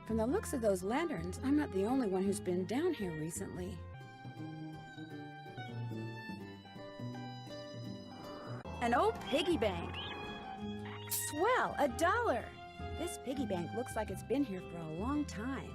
From the looks of those lanterns, I'm not the only one who's been down here recently. An old piggy bank. Swell, $1. This piggy bank looks like it's been here for a long time.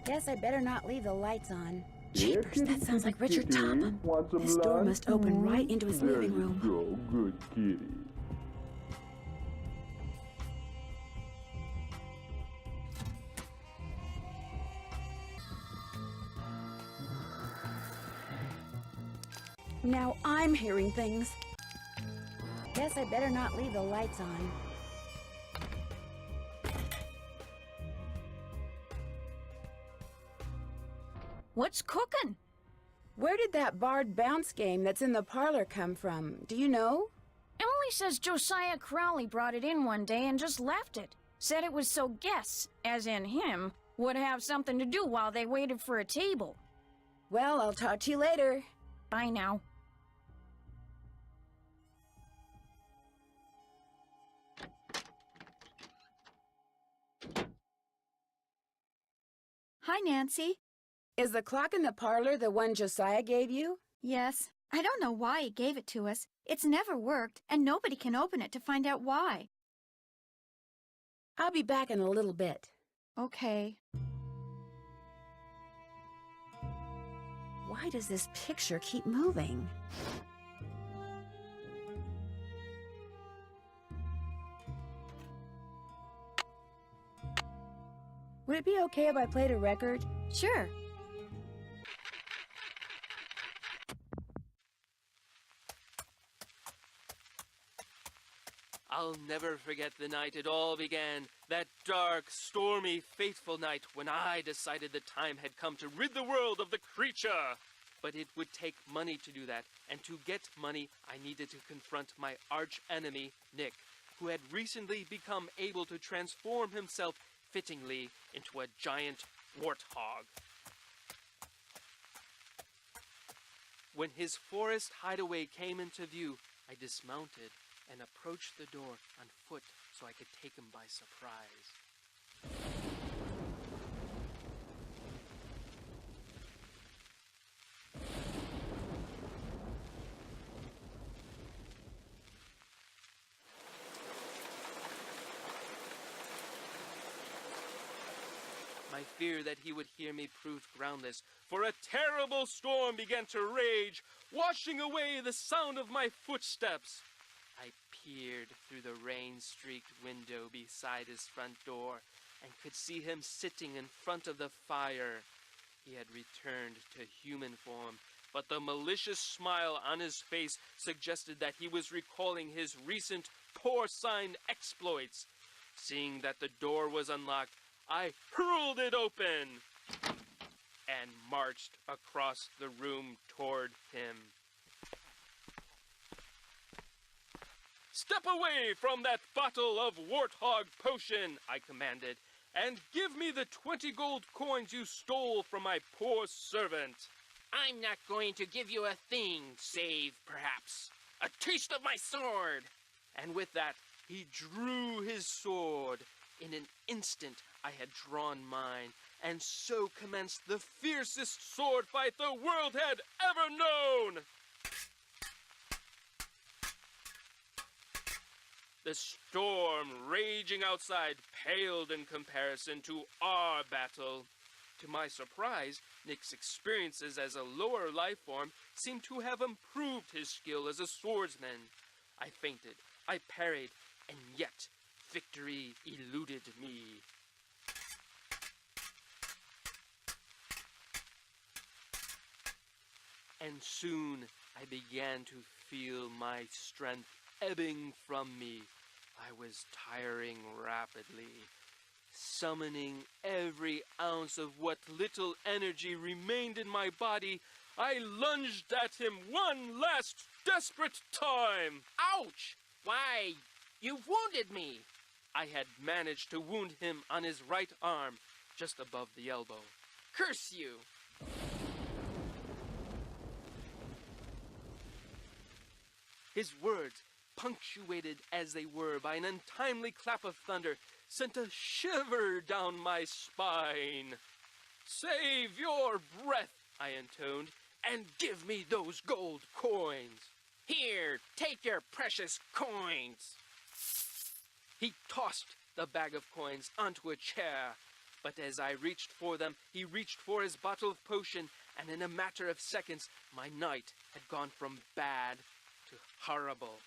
Guess I better not leave the lights on. Jeepers, that sounds like Richard Topham. This door must open right into his living room. Go, good kitty. Now I'm hearing things. Guess I better not leave the lights on. What's cooking? Where did that barred bounce game that's in the parlor come from? Do you know? Emily says Josiah Crowley brought it in one day and just left it. Said it was so guests, as in him, would have something to do while they waited for a table. Well, I'll talk to you later. Bye now. Hi, Nancy. Is the clock in the parlor the one Josiah gave you? Yes. I don't know why he gave it to us. It's never worked, and nobody can open it to find out why. I'll be back in a little bit. Okay. Why does this picture keep moving? Would it be okay if I played a record? Sure. I'll never forget the night it all began, that dark, stormy, fateful night when I decided the time had come to rid the world of the creature. But it would take money to do that, and to get money, I needed to confront my arch-enemy, Nick, who had recently become able to transform himself fittingly into a giant warthog. When his forest hideaway came into view, I dismounted and approached the door on foot so I could take him by surprise. My fear that he would hear me proved groundless, for a terrible storm began to rage, washing away the sound of my footsteps. I peered through the rain-streaked window beside his front door and could see him sitting in front of the fire. He had returned to human form, but the malicious smile on his face suggested that he was recalling his recent porcine exploits. Seeing that the door was unlocked, I hurled it open and marched across the room toward him. "Step away from that bottle of warthog potion," I commanded, "and give me the 20 gold coins you stole from my poor servant." "I'm not going to give you a thing, save, perhaps, a taste of my sword." And with that, he drew his sword. In an instant, I had drawn mine, and so commenced the fiercest sword fight the world had ever known. The storm raging outside paled in comparison to our battle. To my surprise, Nick's experiences as a lower life form seemed to have improved his skill as a swordsman. I feinted, I parried, and yet victory eluded me. And soon I began to feel my strength ebbing from me. I was tiring rapidly. Summoning every ounce of what little energy remained in my body, I lunged at him one last desperate time. Ouch! Why, you've wounded me. I had managed to wound him on his right arm, just above the elbow. Curse you! His words, punctuated as they were by an untimely clap of thunder, sent a shiver down my spine. "Save your breath," I intoned, "and give me those gold coins." Here, take your precious coins. He tossed the bag of coins onto a chair, but as I reached for them, he reached for his bottle of potion, and in a matter of seconds, my night had gone from bad to horrible.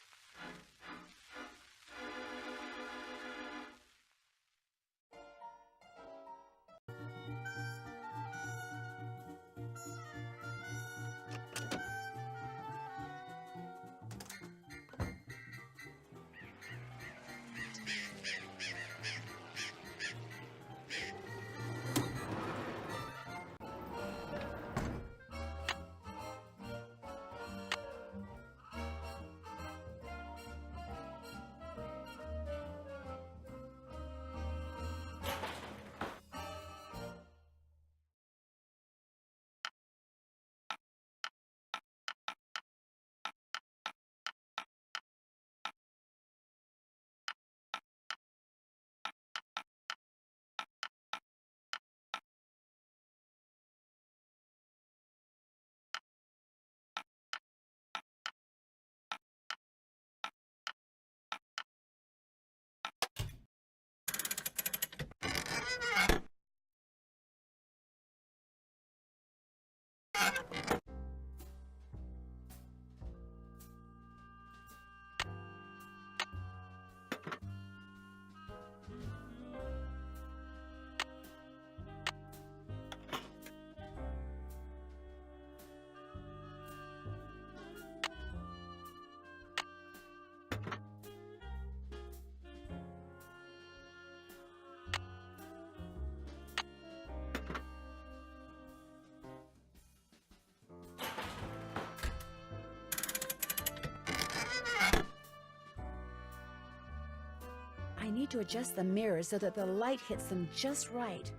I need to adjust the mirrors so that the light hits them just right.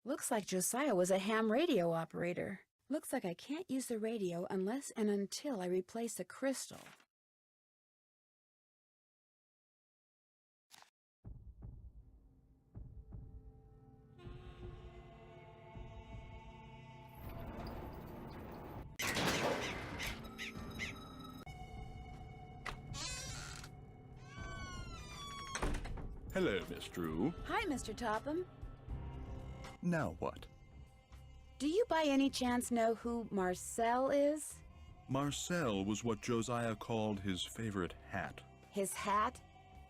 Looks like Josiah was a ham radio operator. Looks like I can't use the radio unless and until I replace the crystal. Hello, Miss Drew. Hi, Mr. Topham. Now what? Do you by any chance know who Marcel is? Marcel was what Josiah called his favorite hat. His hat?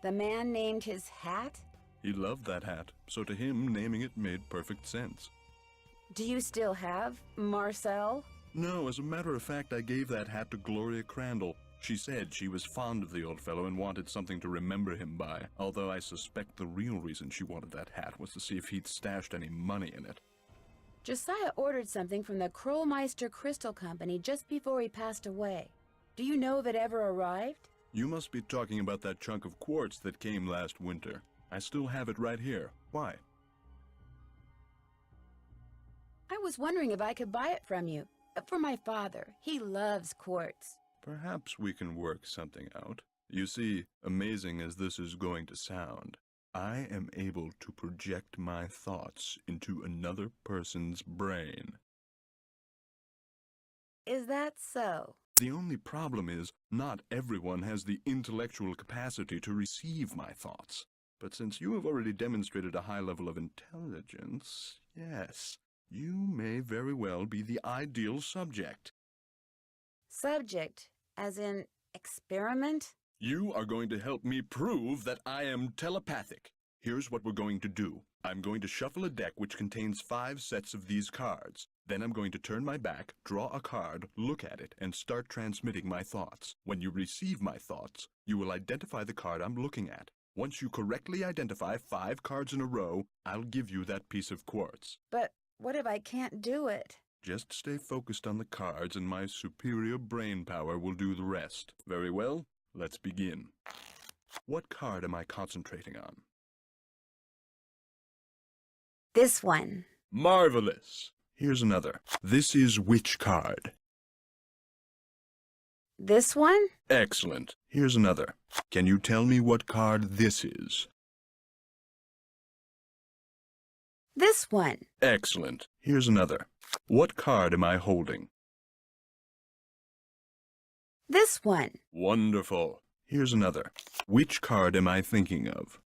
The man named his hat? He loved that hat, so to him, naming it made perfect sense. Do you still have Marcel? No, as a matter of fact, I gave that hat to Gloria Crandall. She said she was fond of the old fellow and wanted something to remember him by, although I suspect the real reason she wanted that hat was to see if he'd stashed any money in it. Josiah ordered something from the Krollmeister Crystal Company just before he passed away. Do you know if it ever arrived? You must be talking about that chunk of quartz that came last winter. I still have it right here. Why? I was wondering if I could buy it from you. For my father. He loves quartz. Perhaps we can work something out. You see, amazing as this is going to sound, I am able to project my thoughts into another person's brain. Is that so? The only problem is, not everyone has the intellectual capacity to receive my thoughts. But since you have already demonstrated a high level of intelligence, yes, you may very well be the ideal subject. Subject, as in experiment? You are going to help me prove that I am telepathic. Here's what we're going to do. I'm going to shuffle a deck which contains 5 sets of these cards. Then I'm going to turn my back, draw a card, look at it, and start transmitting my thoughts. When you receive my thoughts, you will identify the card I'm looking at. Once you correctly identify 5 cards in a row, I'll give you that piece of quartz. But what if I can't do it? Just stay focused on the cards and my superior brain power will do the rest. Very well, let's begin. What card am I concentrating on? This one. Marvelous. Here's another. This is which card? This one? Excellent. Here's another. Can you tell me what card this is? This one. Excellent. Here's another. What card am I holding? This one. Wonderful. Here's another. Which card am I thinking of?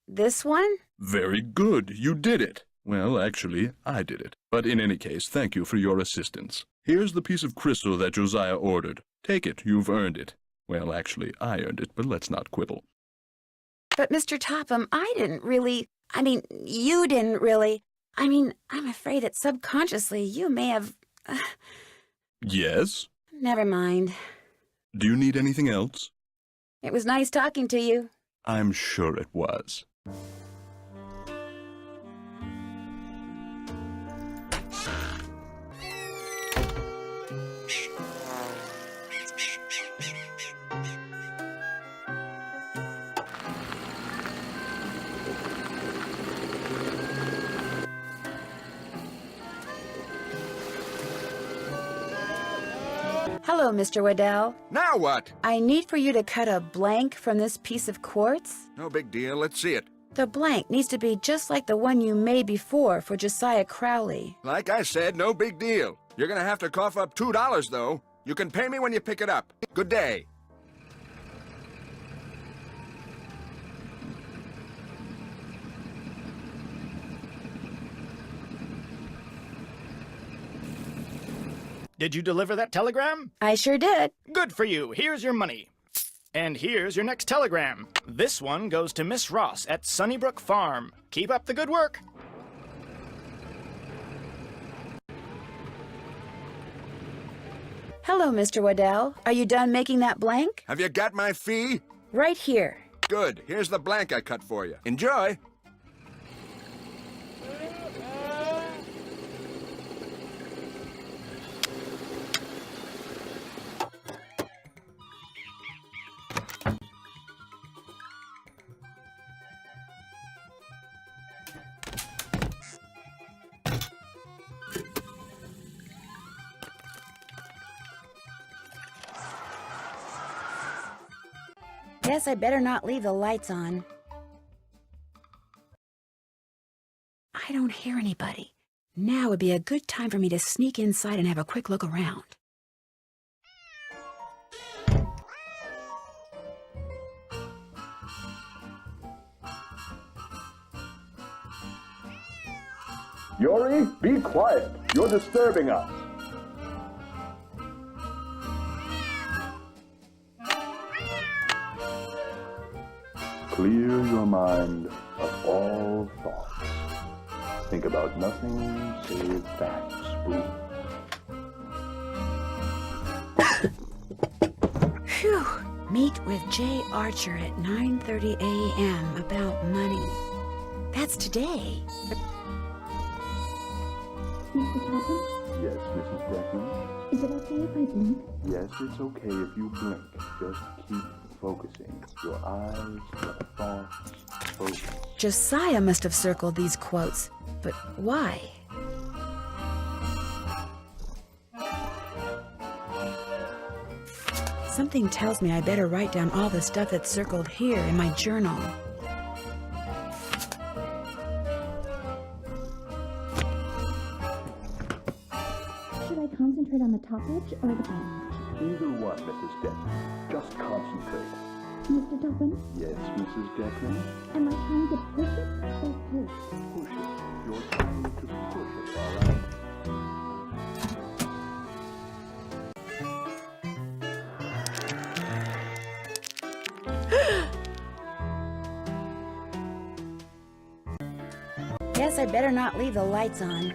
This one? Very good. You did it. Well, actually, I did it. But in any case, thank you for your assistance. Here's the piece of crystal that Josiah ordered. Take it. You've earned it. Well, actually, I earned it, but let's not quibble. But Mr. Topham, you didn't really. I'm afraid that subconsciously you may have... Yes? Never mind. Do you need anything else? It was nice talking to you. I'm sure it was. Hello, Mr. Waddell. Now what? I need for you to cut a blank from this piece of quartz. No big deal. Let's see it. The blank needs to be just like the one you made before for Josiah Crowley. Like I said, no big deal. You're gonna have to cough up $2, though. You can pay me when you pick it up. Good day. Did you deliver that telegram? I sure did. Good for you. Here's your money. And here's your next telegram. This one goes to Miss Ross at Sunnybrook Farm. Keep up the good work. Hello, Mr. Waddell. Are you done making that blank? Have you got my fee? Right here. Good. Here's the blank I cut for you. Enjoy. Guess I better not leave the lights on. I don't hear anybody. Now would be a good time for me to sneak inside and have a quick look around. Yori, be quiet. You're disturbing us. Clear your mind of all thoughts. Think about nothing save facts, Boo. Phew. Meet with Jay Archer at 9:30 a.m. about money. That's today. Mr. Topham, Yes, Mrs. Deckman? is it okay if I blink? Yes, it's okay if you blink. Just keep focusing. Your eyes, your thoughts, focus. Josiah must have circled these quotes. But why? Something tells me I better write down all the stuff that's circled here in my journal. Should I concentrate on the top edge or the bottom edge? Either one, Mrs. Deckman. Just concentrate. Mr. Topham, Yes, Mrs. Deckman? am I trying to push it or pull? Push it. You're trying to push it, all right? Guess I better not leave the lights on.